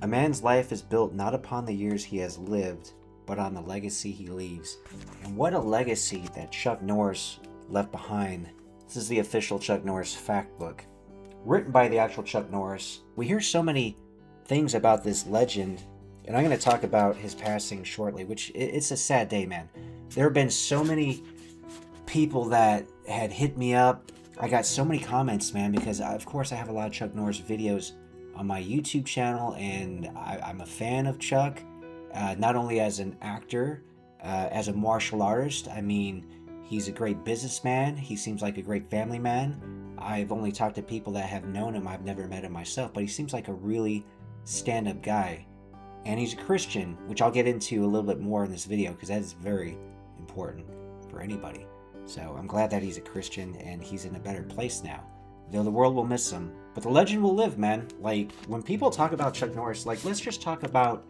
A man's life is built not upon the years he has lived, but on the legacy he leaves. And what a legacy that Chuck Norris left behind. This is the official Chuck Norris fact book, written by the actual Chuck Norris. We hear so many things about this legend, and I'm going to talk about his passing shortly, which it's a sad day, man. There have been so many people that had hit me up. I got so many comments, man, because of course I have a lot of Chuck Norris videos on my YouTube channel, and I'm a fan of Chuck, not only as an actor, as a martial artist. I mean, he's a great businessman. He seems like a great family man. I've only talked to people that have known him. I've never met him myself, but he seems like a really stand-up guy. And he's a Christian, which I'll get into a little bit more in this video because that is very important for anybody. So I'm glad that he's a Christian and he's in a better place now. Though the world will miss him, but the legend will live, man. Like, when people talk about Chuck Norris, like, let's just talk about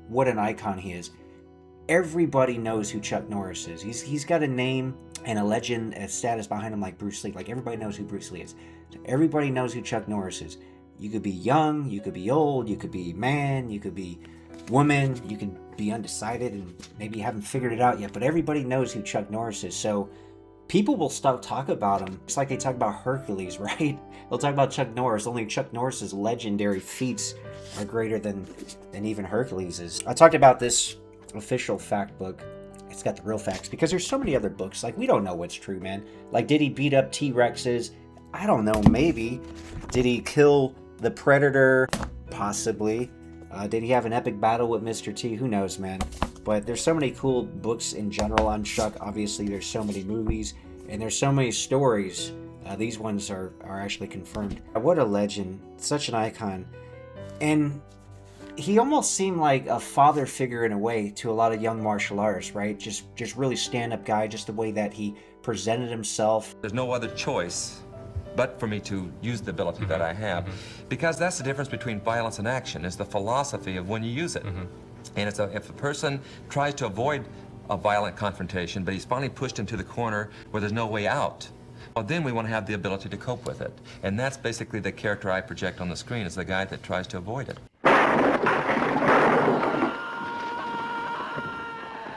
what an icon he is. Everybody knows who Chuck Norris is. He's got a name and a legend, a status behind him like Bruce Lee. Like, everybody knows who Bruce Lee is. So everybody knows who Chuck Norris is. You could be young, you could be old, you could be man, you could be woman, you could be undecided and maybe you haven't figured it out yet, but everybody knows who Chuck Norris is. So people will stop talk about him. It's like they talk about Hercules, right? They'll talk about Chuck Norris. Only Chuck Norris's legendary feats are greater than even Hercules's. I talked about this official fact book. It's got the real facts because there's so many other books. Like, we don't know what's true, man. Like, did he beat up T-Rexes? I don't know, maybe. Did he kill the Predator? Possibly. Did he have an epic battle with Mr. T? Who knows, man. But there's so many cool books in general on Chuck. Obviously, there's so many movies, and there's so many stories. These ones are actually confirmed. What a legend. Such an icon. And he almost seemed like a father figure in a way to a lot of young martial artists, right? Just really stand-up guy, just the way that he presented himself. There's no other choice but for me to use the ability that I have. Because that's the difference between violence and action, is the philosophy of when you use it. And if a person tries to avoid a violent confrontation, but he's finally pushed into the corner where there's no way out, well, then we want to have the ability to cope with it. And that's basically the character I project on the screen, is the guy that tries to avoid it.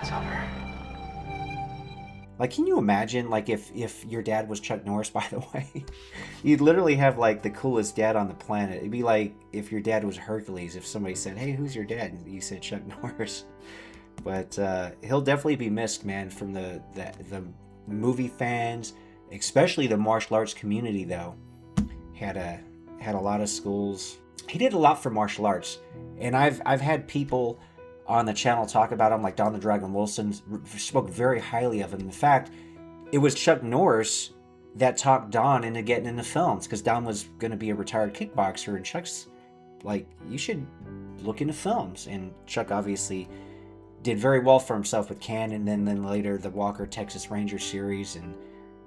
It's over. Like, can you imagine, like, if your dad was Chuck Norris, by the way? You'd literally have, like, the coolest dad on the planet. It'd be like if your dad was Hercules, if somebody said, hey, who's your dad? And you said Chuck Norris. But he'll definitely be missed, man, from the movie fans, especially the martial arts community, though. Had a lot of schools. He did a lot for martial arts. And I've had people on the channel talk about him, like Don the Dragon Wilson spoke very highly of him. In fact, it was Chuck Norris that talked Don into getting into films, because Don was going to be a retired kickboxer, and Chuck's like, you should look into films. And Chuck obviously did very well for himself with Cannon, and then later the Walker Texas Ranger series. And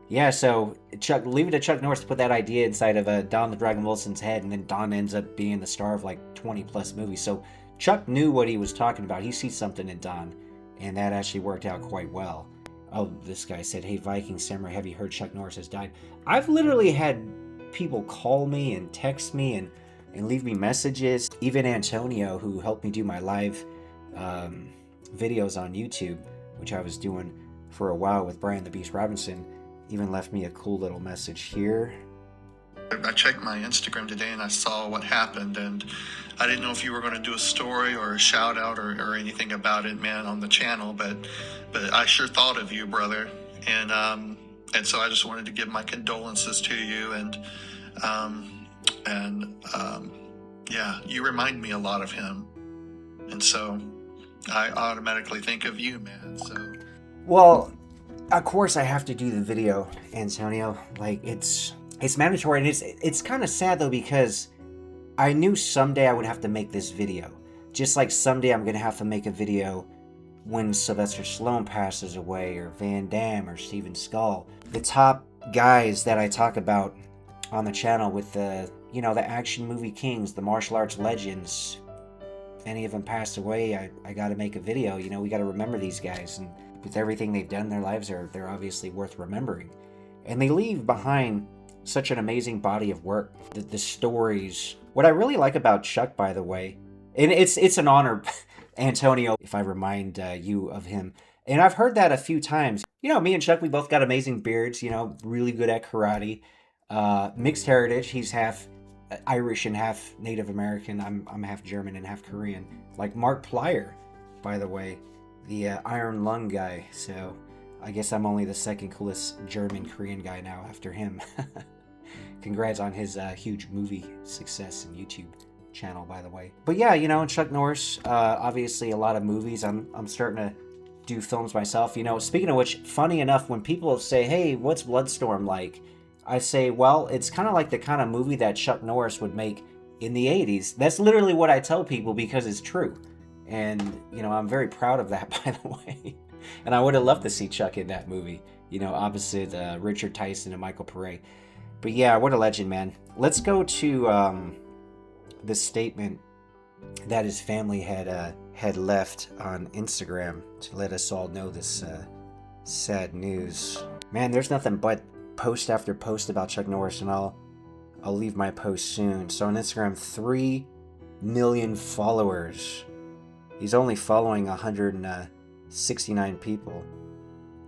yeah, so leave it to Chuck Norris to put that idea inside of Don the Dragon Wilson's head, and then Don ends up being the star of like 20 plus movies. So Chuck knew what he was talking about. He sees something in Don, and that actually worked out quite well. Oh, this guy said, hey, Viking Samurai, have you heard Chuck Norris has died? I've literally had people call me and text me and leave me messages. Even Antonio, who helped me do my live videos on YouTube, which I was doing for a while with Brian the Beast Robinson, even left me a cool little message here. I checked my Instagram today and I saw what happened, and I didn't know if you were going to do a story or a shout out or anything about it, man, on the channel, but I sure thought of you, brother. And so I just wanted to give my condolences to you, yeah, you remind me a lot of him. And so I automatically think of you, man. So, well, of course I have to do the video, Antonio. Like, it's mandatory, and it's kind of sad though, because I knew someday I would have to make this video. Just like someday I'm gonna have to make a video when Sylvester Stallone passes away, or Van Damme, or Steven Skull. The top guys that I talk about on the channel with the action movie kings, the martial arts legends. If any of them passed away, I gotta make a video. We gotta remember these guys, and with everything they've done in their lives, they're obviously worth remembering. And they leave behind such an amazing body of work. The stories. What I really like about Chuck, by the way, And it's an honor, Antonio, if I remind you of him. And I've heard that a few times. Me and Chuck, we both got amazing beards. Really good at karate. Mixed heritage. He's half Irish and half Native American. I'm half German and half Korean. Like Mark Plyer, by the way, the Iron Lung guy. So I guess I'm only the second coolest German Korean guy now after him. Congrats on his huge movie success and YouTube channel, by the way. But yeah, Chuck Norris, obviously a lot of movies. I'm starting to do films myself. Speaking of which, funny enough, when people say, hey, what's Bloodstorm like? I say, well, it's kind of like the kind of movie that Chuck Norris would make in the 80s. That's literally what I tell people because it's true. And, I'm very proud of that, by the way. And I would have loved to see Chuck in that movie, opposite Richard Tyson and Michael Pare. But yeah, what a legend, man. Let's go to the statement that his family had left on Instagram to let us all know this sad news. Man, there's nothing but post after post about Chuck Norris, and I'll leave my post soon. So on Instagram, 3 million followers. He's only following 169 people.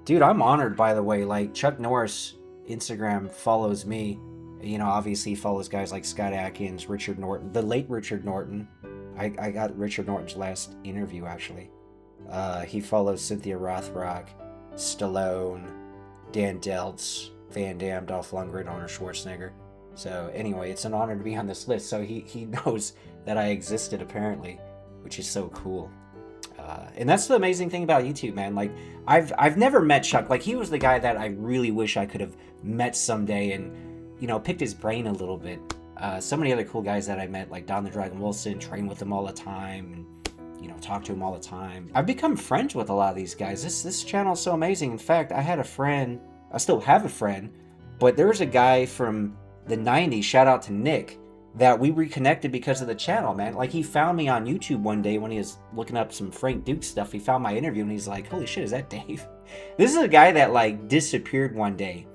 Dude, I'm honored, by the way. Like, Chuck Norris Instagram follows me. Obviously he follows guys like Scott Adkins, Richard Norton, the late Richard Norton. I got Richard Norton's last interview, actually. He follows Cynthia Rothrock, Stallone, Dan Deltz, Van Damme, Dolph Lundgren, Arnold Schwarzenegger. So anyway, it's an honor to be on this list. So he knows that I existed, apparently, which is so cool. And that's the amazing thing about YouTube, man. Like, I've never met Chuck. Like, he was the guy that I really wish I could have met someday and, picked his brain a little bit. So many other cool guys that I met, like Don the Dragon Wilson, train with him all the time, and, talk to him all the time. I've become friends with a lot of these guys. This channel is so amazing. In fact, I had a friend, I still have a friend, but there was a guy from the 90s, shout out to Nick, that we reconnected because of the channel, man. Like, he found me on YouTube one day when he was looking up some Frank Duke stuff. He found my interview and he's like, holy shit, is that Dave? This is a guy that, like, disappeared one day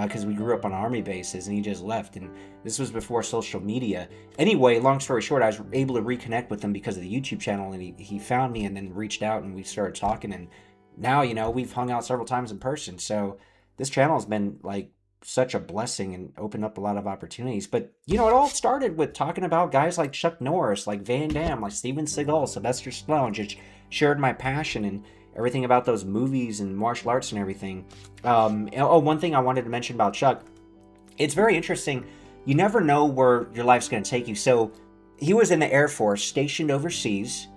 because we grew up on army bases, and he just left. And this was before social media. Anyway, long story short, I was able to reconnect with him because of the YouTube channel, and he found me and then reached out, and we started talking. And now, we've hung out several times in person. So this channel has been, like, such a blessing and opened up a lot of opportunities. But it all started with talking about guys like Chuck Norris, like Van Damme, like Steven Seagal, Sylvester Stallone. Just shared my passion and everything about those movies and martial arts and everything. One thing I wanted to mention about Chuck, it's very interesting. You never know where your life's going to take you. So he was in the Air Force, stationed overseas,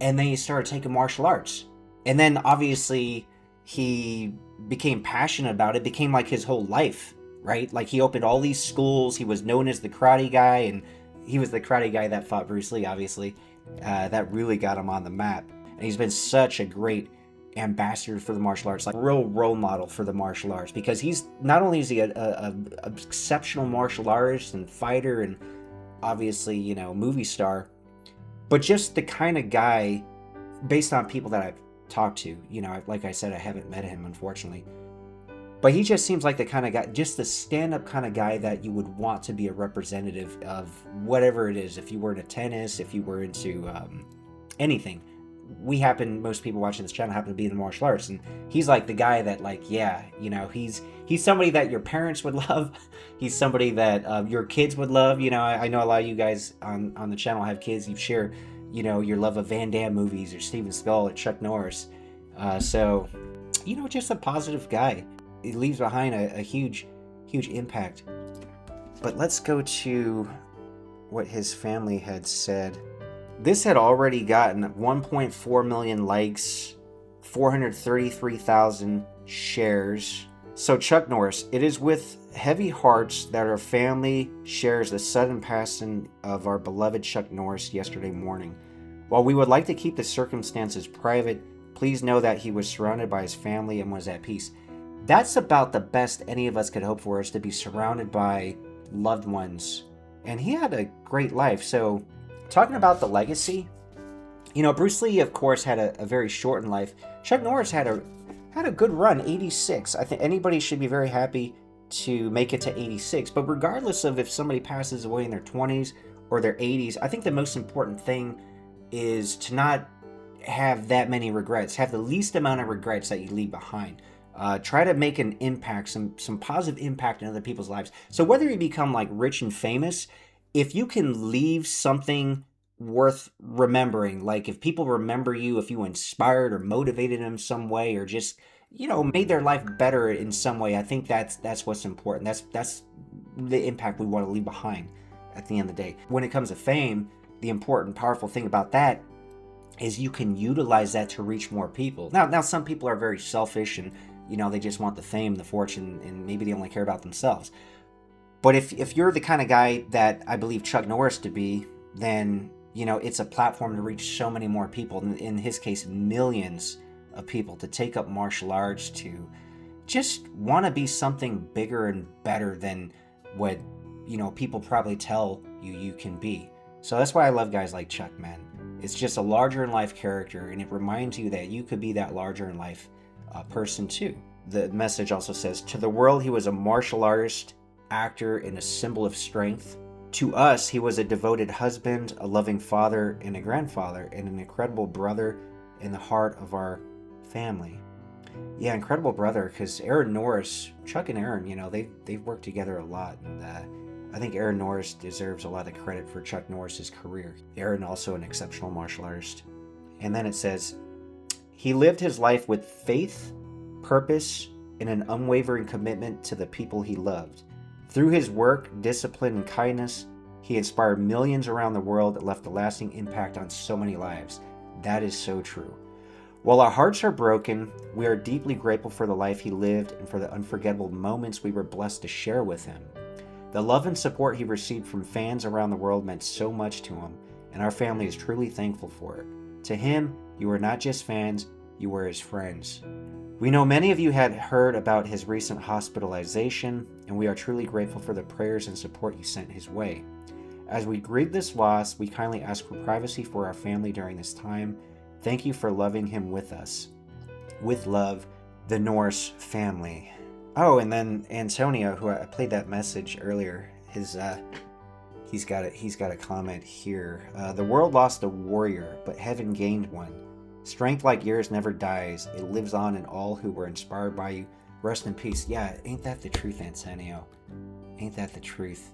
and then he started taking martial arts. And then obviously he became passionate about it, became like his whole life, right? Like, he opened all these schools. He was known as the karate guy, and he was the karate guy that fought Bruce Lee, obviously. That really got him on the map. And he's been such a great ambassador for the martial arts, like a real role model for the martial arts, because he's not only is he a exceptional martial artist and fighter and obviously, movie star, but just the kind of guy, based on people that I've talked to, like I said, I haven't met him, unfortunately, but he just seems like the kind of guy, just the stand-up kind of guy that you would want to be a representative of whatever it is. If you were into tennis, if you were into anything. Most people watching this channel happen to be in the martial arts, and he's like the guy that, like, he's somebody that your parents would love. He's somebody that your kids would love. I know a lot of you guys on the channel have kids. You share, your love of Van Damme movies or Steven Seagal or Chuck Norris. So, just a positive guy. He leaves behind a huge impact. But let's go to what his family had said. This had already gotten 1.4 million likes, 433,000 shares. So Chuck Norris, it is with heavy hearts that our family shares the sudden passing of our beloved Chuck Norris yesterday morning. While we would like to keep the circumstances private, please know that he was surrounded by his family and was at peace. That's about the best any of us could hope for, is to be surrounded by loved ones. And he had a great life. So talking about the legacy, Bruce Lee, of course, had a very shortened life. Chuck Norris had a good run, 86. I think anybody should be very happy to make it to 86. But regardless of if somebody passes away in their 20s or their 80s, I think the most important thing is to not have that many regrets. Have the least amount of regrets that you leave behind. Try to make an impact, some positive impact in other people's lives. So whether you become like rich and famous, if you can leave something worth remembering, like if people remember you, if you inspired or motivated them some way, or just made their life better in some way, I think that's what's important. That's the impact we want to leave behind at the end of the day. When it comes to fame, the important, powerful thing about that is you can utilize that to reach more people. Now some people are very selfish and they just want the fame, the fortune, and maybe they only care about themselves. But if you're the kind of guy that I believe Chuck Norris to be, then it's a platform to reach so many more people. In his case, millions of people, to take up martial arts, to just want to be something bigger and better than what people probably tell you can be. So that's why I love guys like Chuck, man. It's just a larger in life character, and it reminds you that you could be that larger in life person too. The message also says, to the world he was a martial artist, actor, and a symbol of strength. To us, he was a devoted husband, a loving father, and a grandfather, and an incredible brother in the heart of our family. Yeah, incredible brother, because Aaron Norris, Chuck and Aaron, they've worked together a lot, and I think Aaron Norris deserves a lot of credit for Chuck Norris's career. Aaron also an exceptional martial artist. And then it says, he lived his life with faith, purpose, and an unwavering commitment to the people he loved. Through his work, discipline, and kindness, he inspired millions around the world and left a lasting impact on so many lives. That is so true. While our hearts are broken, we are deeply grateful for the life he lived and for the unforgettable moments we were blessed to share with him. The love and support he received from fans around the world meant so much to him, and our family is truly thankful for it. To him, you were not just fans, you were his friends. We know many of you had heard about his recent hospitalization, and we are truly grateful for the prayers and support you sent his way. As we grieve this loss, we kindly ask for privacy for our family during this time. Thank you for loving him with us. With love, the Norris family. Oh, and then Antonio, who I played that message earlier, he's got a comment here. The world lost a warrior, but heaven gained one. Strength like yours never dies. It lives on in all who were inspired by you. Rest in peace. Yeah, ain't that the truth, Antonio? Ain't that the truth?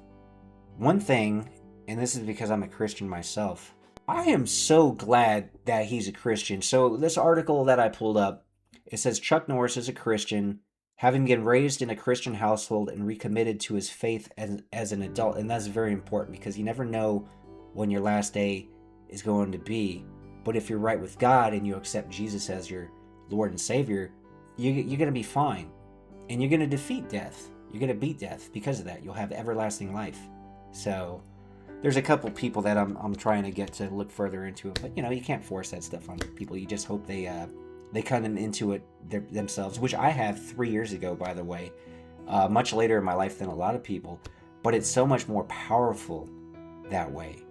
One thing, and this is because I'm a Christian myself, I am so glad that he's a Christian. So this article that I pulled up, it says Chuck Norris is a Christian, having been raised in a Christian household and recommitted to his faith as an adult. And that's very important because you never know when your last day is going to be. But if you're right with God and you accept Jesus as your Lord and Savior, you're going to be fine. And you're going to defeat death. You're going to beat death because of that. You'll have everlasting life. So there's a couple people that I'm trying to get to look further into it. But, you can't force that stuff on people. You just hope they come into it themselves, which I have 3 years ago, by the way. Much later in my life than a lot of people. But it's so much more powerful that way.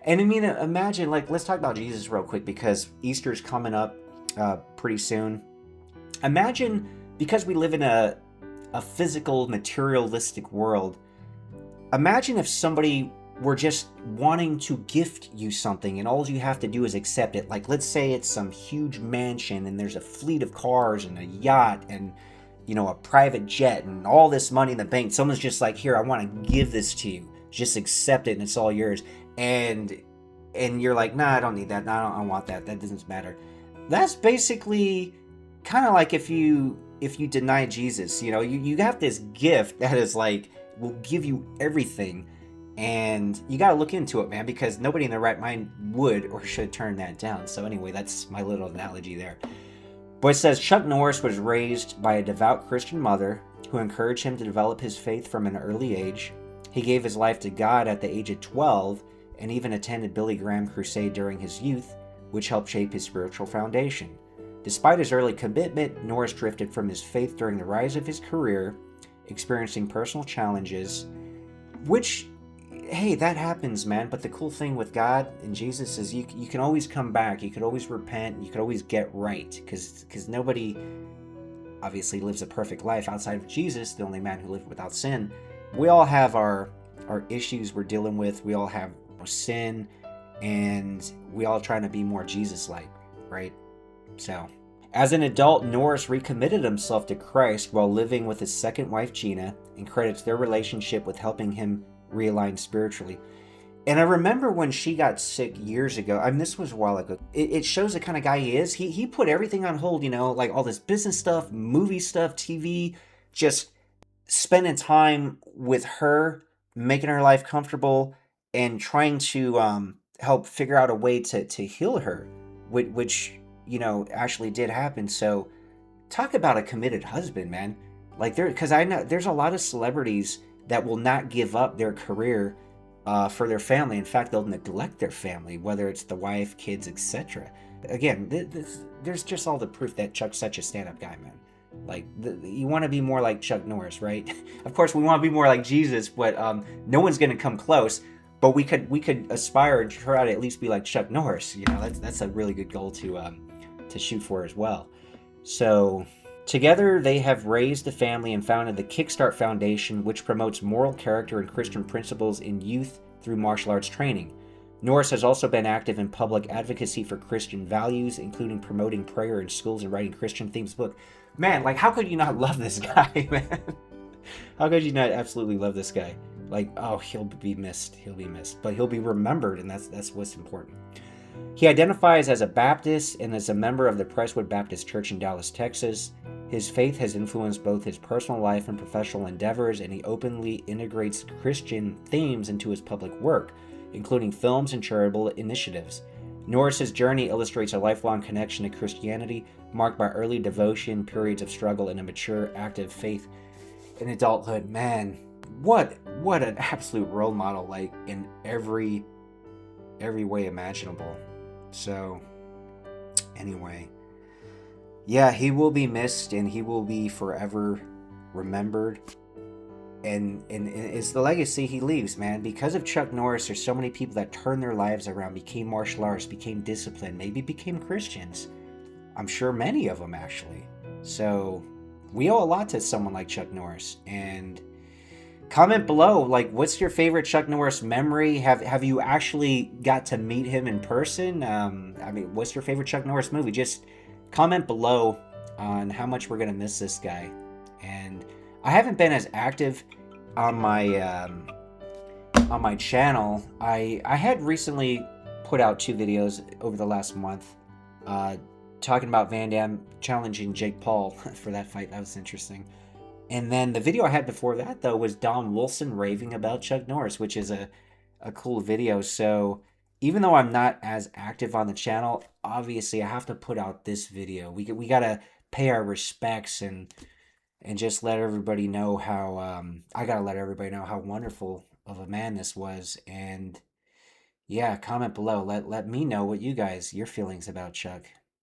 And I mean, imagine, let's talk about Jesus real quick because Easter's coming up pretty soon. Imagine, because we live in a physical, materialistic world, imagine if somebody were just wanting to gift you something and all you have to do is accept it. Like, let's say it's some huge mansion and there's a fleet of cars and a yacht and, a private jet and all this money in the bank. Someone's just like, here, I want to give this to you. Just accept it and it's all yours. And you're like, nah, I don't need that. Nah, I don't want that. That doesn't matter. That's basically kind of like if you deny Jesus, you have this gift that is like, will give you everything. And you got to look into it, man, because nobody in their right mind would or should turn that down. So anyway, that's my little analogy there. But it says Chuck Norris was raised by a devout Christian mother who encouraged him to develop his faith from an early age. He gave his life to God at the age of 12 and even attended Billy Graham crusade during his youth, which helped shape his spiritual foundation. Despite his early commitment, Norris drifted from his faith during the rise of his career, experiencing personal challenges, which, hey, that happens, man. But the cool thing with God and Jesus is you can always come back. You could always repent. You could always get right, because nobody obviously lives a perfect life outside of Jesus, the only man who lived without sin. We all have our issues we're dealing with. We all have sin, and we all trying to be more Jesus-like, right? So, as an adult, Norris recommitted himself to Christ while living with his second wife, Gina, and credits their relationship with helping him realign spiritually. And I remember when she got sick years ago, I mean, this was a while ago, it shows the kind of guy he is. He put everything on hold, you know, like all this business stuff, movie stuff, TV, just spending time with her, making her life comfortable, and trying to help figure out a way to heal her, which, you know, actually did happen. So talk about a committed husband, man. Like because I know there's a lot of celebrities that will not give up their career for their family. In fact, they'll neglect their family, whether it's the wife, kids, etc. Again, there's just all the proof that Chuck's such a stand-up guy, man. Like, you want to be more like Chuck Norris, right? Of course, we want to be more like Jesus, but no one's going to come close. But we could aspire and try to at least be like Chuck Norris. You know, that's a really good goal to shoot for as well. So together, they have raised a family and founded the Kickstart Foundation, which promotes moral character and Christian principles in youth through martial arts training. Norris has also been active in public advocacy for Christian values, including promoting prayer in schools and writing Christian themes book. Man, like, how could you not love this guy, man? How could you not absolutely love this guy? Like, oh, he'll be missed. He'll be missed. But he'll be remembered, and that's what's important. He identifies as a Baptist and is a member of the Presswood Baptist Church in Dallas, Texas. His faith has influenced both his personal life and professional endeavors, and he openly integrates Christian themes into his public work, including films and charitable initiatives. Norris's journey illustrates a lifelong connection to Christianity, marked by early devotion, periods of struggle, and a mature, active faith in adulthood. Man, what an absolute role model, like, in every way imaginable. So, anyway, yeah, he will be missed, and he will be forever remembered. And it's the legacy he leaves, man. Because of Chuck Norris, there's so many people that turned their lives around, became martial artists, became disciplined, maybe became Christians. I'm sure many of them, actually. So we owe a lot to someone like Chuck Norris. And comment below, like, what's your favorite Chuck Norris memory? Have you actually got to meet him in person? I mean, what's your favorite Chuck Norris movie? Just comment below on how much we're gonna miss this guy. And I haven't been as active on my channel. I had recently put out 2 videos over the last month, talking about Van Damme challenging Jake Paul for that fight. That was interesting. And then the video I had before that, though, was Don Wilson raving about Chuck Norris, which is a cool video. So even though I'm not as active on the channel, obviously I have to put out this video. We gotta pay our respects and just let everybody know how I gotta let everybody know how wonderful of a man this was. And yeah, comment below. Let me know what your feelings about Chuck.